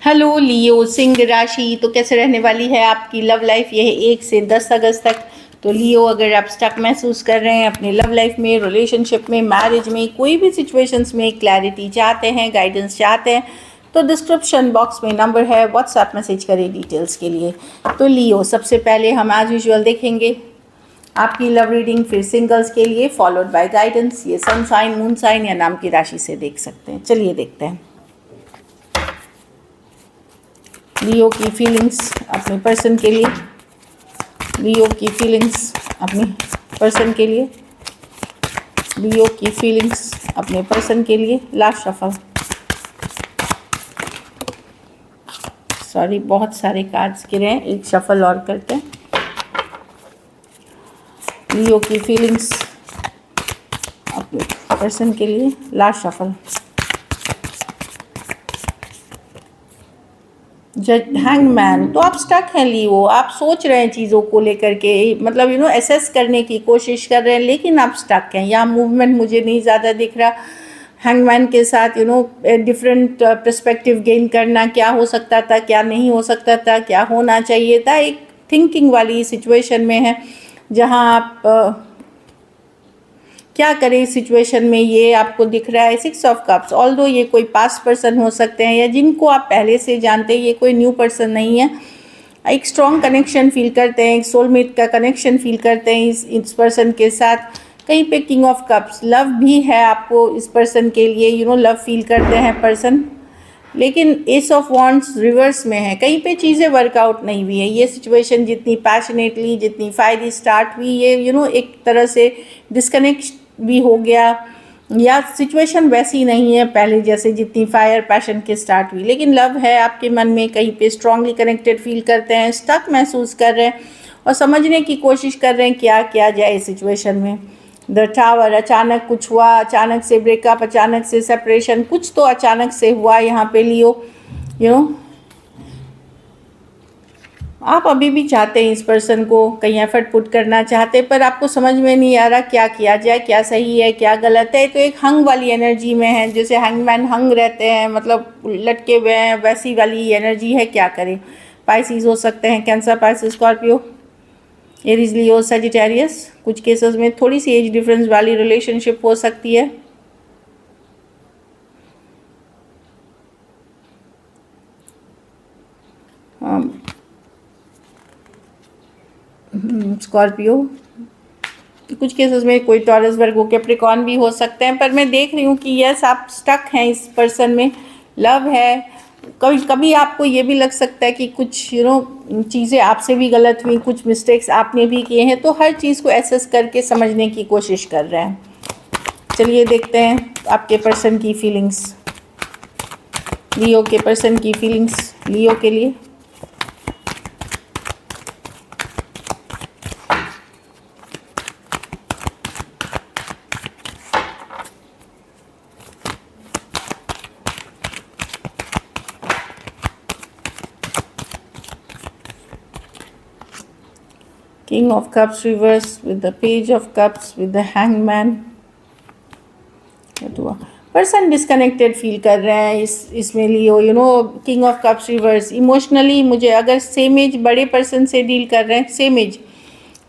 Hello लियो सिंह राशि, तो कैसे रहने वाली है आपकी लव लाइफ? यह 1 से 10 अगस्त तक। तो लियो, अगर आप स्टक महसूस कर रहे हैं अपनी लव लाइफ में, रिलेशनशिप में, मैरिज में, कोई भी सिचुएशंस में क्लैरिटी चाहते हैं, गाइडेंस चाहते हैं, तो डिस्क्रिप्शन बॉक्स में नंबर है, व्हाट्सएप मैसेज करें डिटेल्स के लिए। तो लियो, सबसे पहले हम एज यूजुअल देखेंगे आपकी लव रीडिंग, फिर सिंगल्स के लिए, फॉलोड बाय गाइडेंस। ये सन साइन, मून साइन या नाम की राशि से देख सकते हैं। चलिए देखते हैं लियो की फीलिंग्स अपने पर्सन के लिए। लियो की फीलिंग्स अपने पर्सन के लिए। लियो की फीलिंग्स अपने पर्सन के लिए। Last shuffle. सॉरी, बहुत सारे कार्ड्स गिरे हैं, एक शफल और करते हैं। लियो की फीलिंग्स अपने पर्सन के लिए। Last shuffle. जज, हैंगमैन। तो आप स्टक हैं लियो, आप सोच रहे हैं चीज़ों को लेकर के, मतलब एसेस करने की कोशिश कर रहे हैं, लेकिन आप स्टक हैं। यहाँ मूवमेंट मुझे नहीं ज़्यादा दिख रहा। हैंगमैन के साथ डिफरेंट पर्सपेक्टिव गेन करना, क्या हो सकता था, क्या नहीं हो सकता था, क्या होना चाहिए था, एक थिंकिंग वाली सिचुएशन में है, जहाँ आप क्या करें इस सिचुएशन में, ये आपको दिख रहा है। 6 ऑफ कप्स। ऑल्दो ये कोई पास्ट पर्सन हो सकते हैं या जिनको आप पहले से जानते हैं, ये कोई न्यू पर्सन नहीं है। एक स्ट्रॉन्ग कनेक्शन फील करते हैं, एक सोलमेट का कनेक्शन फील करते हैं इस पर्सन के साथ। कहीं पे किंग ऑफ कप्स, लव भी है आपको इस पर्सन के लिए, लव फील करते हैं पर्सन। लेकिन एस ऑफ वॉन्ड्स रिवर्स में है, कहीं पे चीज़ें वर्कआउट नहीं हुई है। ये सिचुएशन जितनी पैशनेटली, जितनी फायरी स्टार्ट हुई, ये एक तरह से डिस्कनेक्ट भी हो गया, या सिचुएशन वैसी नहीं है पहले जैसे, जितनी फायर पैशन के स्टार्ट हुई। लेकिन लव है आपके मन में, कहीं पे स्ट्रांगली कनेक्टेड फील करते हैं, स्टक महसूस कर रहे हैं और समझने की कोशिश कर रहे हैं क्या किया जाए इस सिचुएशन में। द टावर, अचानक कुछ हुआ, अचानक से ब्रेकअप, अचानक से सेपरेशन, कुछ तो अचानक से हुआ यहाँ पे लियो। आप अभी भी चाहते हैं इस पर्सन को, कहीं एफर्ट पुट करना चाहते हैं, पर आपको समझ में नहीं आ रहा क्या किया जाए, क्या सही है, क्या गलत है। तो एक हंग वाली एनर्जी में है, जैसे हैंगमैन हंग रहते हैं, मतलब लटके हुए हैं, वैसी वाली एनर्जी है। क्या करें? पाइसिस हो सकते हैं, cancer, Pisces, Scorpio, Aries, Leo, Sagittarius. कुछ केसेस में थोड़ी सी एज डिफरेंस वाली रिलेशनशिप हो सकती है। स्कॉर्पियो। कुछ केसेस में कोई टॉरस, वर्गो, कैप्रिकॉर्न भी हो सकते हैं। पर मैं देख रही हूँ कि यस, आप स्टक हैं इस पर्सन में, लव है। कभी कभी आपको ये भी लग सकता है कि कुछ चीज़ें आपसे भी गलत हुई, कुछ मिस्टेक्स आपने भी किए हैं। तो हर चीज़ को एसेस करके समझने की कोशिश कर रहे हैं। चलिए देखते हैं आपके पर्सन की फीलिंग्स, लियो के पर्सन की फीलिंग्स लियो के लिए। King of Cups reverse with the Page of Cups with the Hangman. Person disconnected feel कर रहे हैं इसमें Leo. King of cups reverse. Emotionally मुझे, अगर सेम एज बड़े पर्सन से डील कर रहे हैं, सेम एज,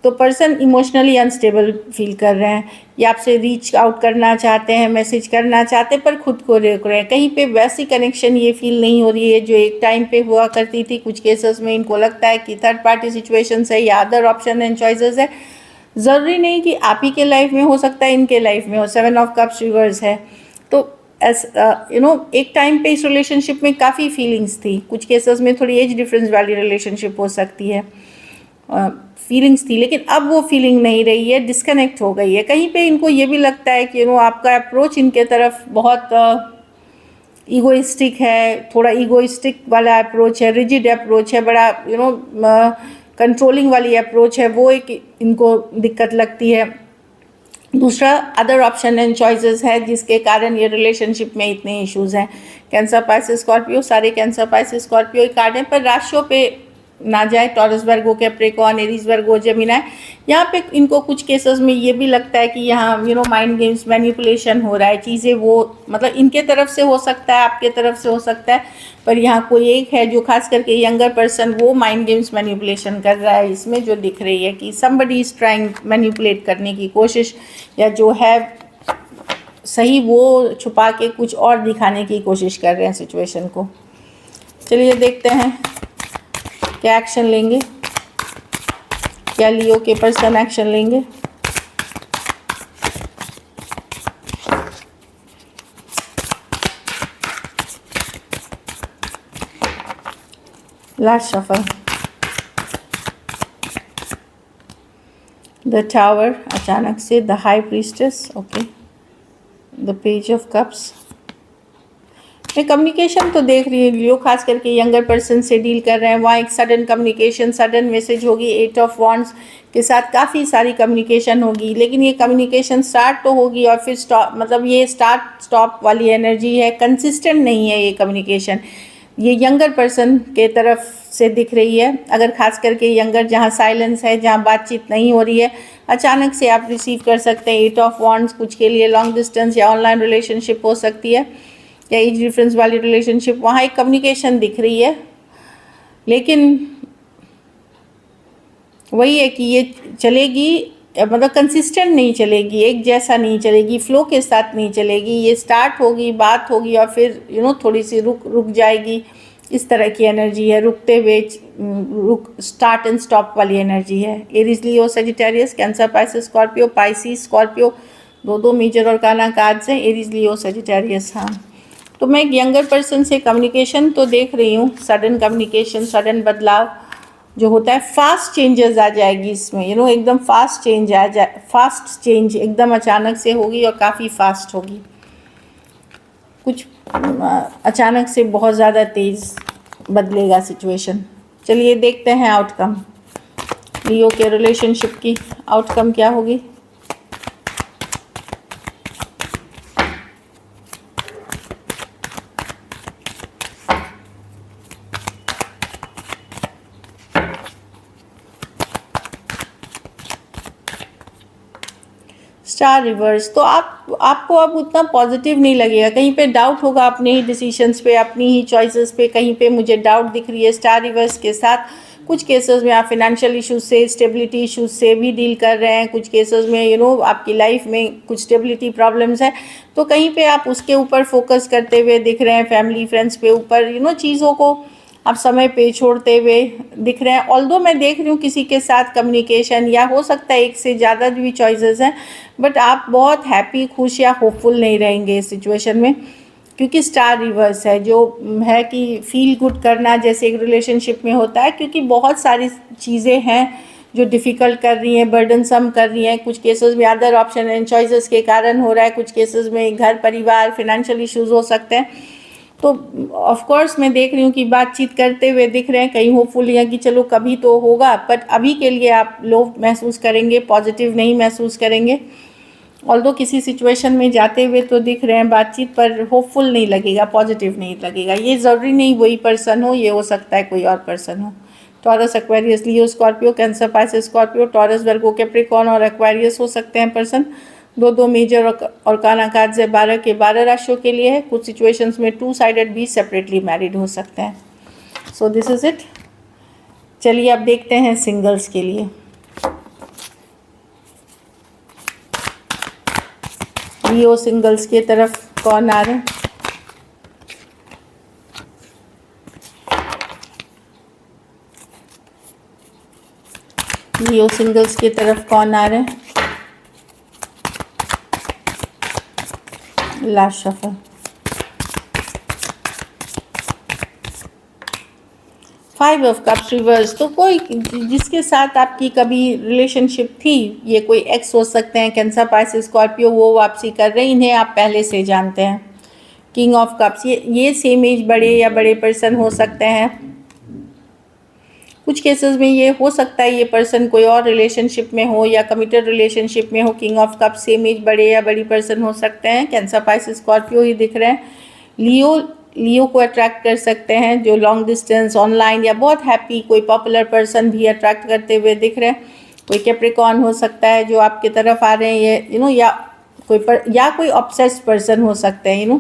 तो पर्सन इमोशनली अनस्टेबल फील कर रहे हैं, या आपसे रीच आउट करना चाहते हैं, मैसेज करना चाहते हैं, पर खुद को रोक रहे हैं। कहीं पे वैसी कनेक्शन ये फील नहीं हो रही है जो एक टाइम पे हुआ करती थी। कुछ केसेस में इनको लगता है कि थर्ड पार्टी सिचुएशन है या अदर ऑप्शन एंड चॉइसेस है। ज़रूरी नहीं कि आप ही के लाइफ में हो, सकता है इनके लाइफ में हो। 7 ऑफ कप्स रिवर्स है। तो एक टाइम पे इस रिलेशनशिप में काफ़ी फीलिंग्स थी। कुछ केसेस में थोड़ी एज डिफरेंस वाली रिलेशनशिप हो सकती है, फीलिंग्स थी, लेकिन अब वो फीलिंग नहीं रही है, डिस्कनेक्ट हो गई है। कहीं पे इनको ये भी लगता है कि आपका अप्रोच इनके तरफ बहुत ईगोइस्टिक है, थोड़ा ईगोइस्टिक वाला अप्रोच है, रिजिड अप्रोच है, बड़ा कंट्रोलिंग वाली अप्रोच है, वो एक इनको दिक्कत लगती है। दूसरा, अदर ऑप्शन एंड चॉइसेस है, जिसके कारण ये रिलेशनशिप में इतने इश्यूज़ हैं। कैंसर, पाइसिस, स्कॉर्पियो, सारे कैंसर, पाइसिस, स्कॉर्पियो कार्ड हैं, पर राशियों पे ना जाए। टॉरस, वर्गो, कैप्रिकॉर्न, एरीज, वर्गो, जेमिनी, यहाँ पे इनको कुछ केसेस में ये भी लगता है कि यहाँ माइंड गेम्स, मैनिपुलेशन हो रहा है, चीज़ें वो मतलब इनके तरफ से हो सकता है, आपके तरफ से हो सकता है, पर यहाँ कोई एक है जो खास करके यंगर पर्सन वो माइंड गेम्स, मैनिपुलेशन कर रहा है। इसमें जो दिख रही है कि समबडी इज ट्राइंग मैनिपुलेट करने की कोशिश, या जो है सही वो छुपा के कुछ और दिखाने की कोशिश कर रहे हैं सिचुएशन को। चलिए देखते हैं क्या एक्शन लेंगे, क्या लियो के पर्सन एक्शन लेंगे। लास्ट शफल, द टावर अचानक से, the high priestess, okay, the page of cups. मैं कम्युनिकेशन तो देख रही हूँ लियो खास करके यंगर पर्सन से डील कर रहे हैं, वहाँ एक सडन कम्युनिकेशन, सडन मैसेज होगी। 8 ऑफ वॉन्ड्स के साथ काफ़ी सारी कम्युनिकेशन होगी, लेकिन ये कम्युनिकेशन स्टार्ट तो होगी और फिर स्टॉप, मतलब ये स्टार्ट स्टॉप वाली एनर्जी है, कंसिस्टेंट नहीं है ये कम्युनिकेशन। ये यंगर पर्सन के तरफ से दिख रही है। अगर खास करके यंगर जहाँ साइलेंस है, जहाँ बातचीत नहीं हो रही है, अचानक से आप रिसीव कर सकते हैं 8 ऑफ वॉन्ड्स। कुछ के लिए लॉन्ग डिस्टेंस या ऑनलाइन रिलेशनशिप हो सकती है, या एज डिफरेंस वाली रिलेशनशिप। वहाँ एक कम्युनिकेशन दिख रही है, लेकिन वही है कि ये चलेगी, मतलब कंसिस्टेंट नहीं चलेगी, एक जैसा नहीं चलेगी, फ्लो के साथ नहीं चलेगी। ये स्टार्ट होगी, बात होगी और फिर थोड़ी सी रुक जाएगी। इस तरह की एनर्जी है, रुकते हुए स्टार्ट एंड स्टॉप वाली एनर्जी है। Aries, Leo, Sagittarius, Cancer, Pisces, Scorpio, Pisces, Scorpio, दो मेजर और काना कार्ड्स हैं। Aries, Leo, Sagittarius. हाँ, तो मैं एक यंगर पर्सन से कम्युनिकेशन तो देख रही हूँ, सडन कम्युनिकेशन, सडन बदलाव जो होता है, फास्ट चेंजेस आ जाएगी इसमें, एकदम फास्ट चेंज आ जाए, फास्ट चेंज एकदम अचानक से होगी और काफ़ी फास्ट होगी। कुछ अचानक से बहुत ज़्यादा तेज़ बदलेगा सिचुएशन। चलिए देखते हैं आउटकम, लियो के रिलेशनशिप की आउटकम क्या होगी। स्टार रिवर्स, तो आपको अब उतना पॉजिटिव नहीं लगेगा, कहीं पे डाउट होगा अपने ही डिसीजंस पे, अपनी ही चॉइसेस पे, कहीं पे मुझे डाउट दिख रही है स्टार रिवर्स के साथ। कुछ केसेस में आप फिनेंशियल इश्यूज से, स्टेबिलिटी इश्यूज से भी डील कर रहे हैं। कुछ केसेस में आपकी लाइफ में कुछ स्टेबिलिटी प्रॉब्लम्स है, तो कहीं पे आप उसके ऊपर फोकस करते हुए दिख रहे हैं, फैमिली फ्रेंड्स पे ऊपर चीज़ों को आप समय पे छोड़ते हुए दिख रहे हैं। ऑल्दो मैं देख रही हूँ किसी के साथ कम्युनिकेशन, या हो सकता है एक से ज़्यादा भी चॉइसेस हैं, बट आप बहुत हैप्पी, खुश या होपफुल नहीं रहेंगे इस सिचुएशन में, क्योंकि स्टार रिवर्स है, जो है कि फील गुड करना जैसे एक रिलेशनशिप में होता है, क्योंकि बहुत सारी चीज़ें हैं जो डिफ़िकल्ट कर रही हैं, बर्डनसम कर रही हैं। कुछ केसेस में अदर ऑप्शन एंड चॉइसेस के कारण हो रहा है, कुछ केसेस में घर परिवार, फिनेंशियल इश्यूज हो सकते हैं। तो ऑफ कोर्स मैं देख रही हूँ कि बातचीत करते हुए दिख रहे हैं, कहीं होपफुल है कि चलो कभी तो होगा, बट अभी के लिए आप लो महसूस करेंगे, पॉजिटिव नहीं महसूस करेंगे। ऑल्दो किसी सिचुएशन में जाते हुए तो दिख रहे हैं बातचीत, पर होपफुल नहीं लगेगा, पॉजिटिव नहीं लगेगा। ये ज़रूरी नहीं वही पर्सन हो, ये हो सकता है कोई और पर्सन हो। Taurus, Aquarius, Leo, Scorpio, Cancer, Pisces, Scorpio, Taurus, Virgo, Capricorn और एक्वेरियस हो सकते हैं पर्सन। दो मेजर और काना कार्ड्स है, 12 के 12 राशियों के लिए है। कुछ सिचुएशंस में 2 साइडेड भी सेपरेटली मैरिड हो सकते हैं। So this is it. चलिए अब देखते हैं सिंगल्स के लिए। लियो सिंगल्स की तरफ कौन आ रहे हैं? लियो सिंगल्स की तरफ कौन आ रहे हैं? Last shuffle. 5 of cups reverse, तो कोई जिसके साथ आपकी कभी रिलेशनशिप थी, ये कोई एक्स हो सकते हैं, कैंसर, पाइसेस, स्कॉर्पियो, वो वापसी कर रहे हैं, इन्हें आप पहले से जानते हैं। किंग ऑफ कप्स, ये सेम एज बड़े या बड़े पर्सन हो सकते हैं। कुछ केसेस में ये हो सकता है ये पर्सन कोई और रिलेशनशिप में हो या कमिटेड रिलेशनशिप में हो। King of cups, same age बड़े या बड़ी पर्सन हो सकते हैं। कैंसर, पाइसेस, स्कॉर्पियो ही दिख रहे हैं। लियो लियो को अट्रैक्ट कर सकते हैं, जो लॉन्ग डिस्टेंस ऑनलाइन या बहुत हैप्पी कोई पॉपुलर पर्सन भी अट्रैक्ट करते हुए दिख रहे हैं। कोई कैप्रिकॉर्न हो सकता है जो आपके तरफ आ रहे हैं, ये या कोई ऑब्सेस्ड पर्सन हो सकते हैं,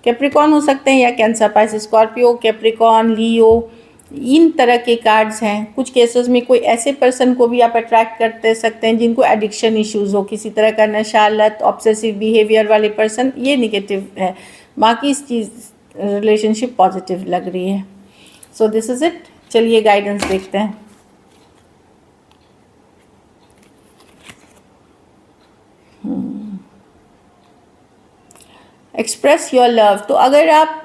कैप्रिकॉर्न हो सकते हैं, या कैंसर, पाइसेस, स्कॉर्पियो, कैप्रिकॉर्न, लियो, इन तरह के कार्ड्स हैं। कुछ केसेस में कोई ऐसे पर्सन को भी आप अट्रैक्ट करते सकते हैं जिनको एडिक्शन इश्यूज़ हो, किसी तरह का नशा, लत, ऑब्सेसिव बिहेवियर वाले पर्सन, ये निगेटिव है। बाकी इस चीज़ रिलेशनशिप पॉजिटिव लग रही है। So this is it. चलिए गाइडेंस देखते हैं। Express your love. तो अगर आप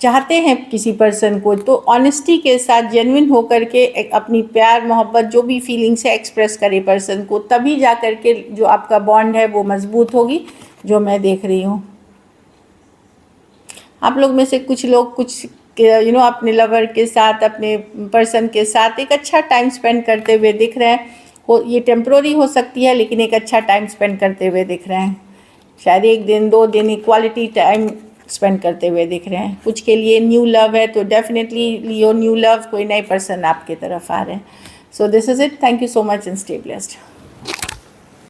चाहते हैं किसी पर्सन को, तो ऑनेस्टी के साथ जेन्युइन होकर के अपनी प्यार मोहब्बत जो भी फीलिंग्स है एक्सप्रेस करे पर्सन को, तभी जा कर के जो आपका बॉन्ड है वो मजबूत होगी, जो मैं देख रही हूँ। आप लोग में से कुछ लोग अपने लवर के साथ, अपने पर्सन के साथ एक अच्छा टाइम स्पेंड करते हुए दिख रहे हैं। ये टेम्प्रोरी हो सकती है, लेकिन एक अच्छा टाइम स्पेंड करते हुए दिख रहे हैं। शायद 1 दिन 2 दिन क्वालिटी टाइम स्पेंड करते हुए दिख रहे हैं। कुछ के लिए न्यू लव है, तो डेफिनेटली लियो न्यू लव, कोई नए पर्सन आपके तरफ आ रहे हैं। So this is it. Thank you so much and stay blessed.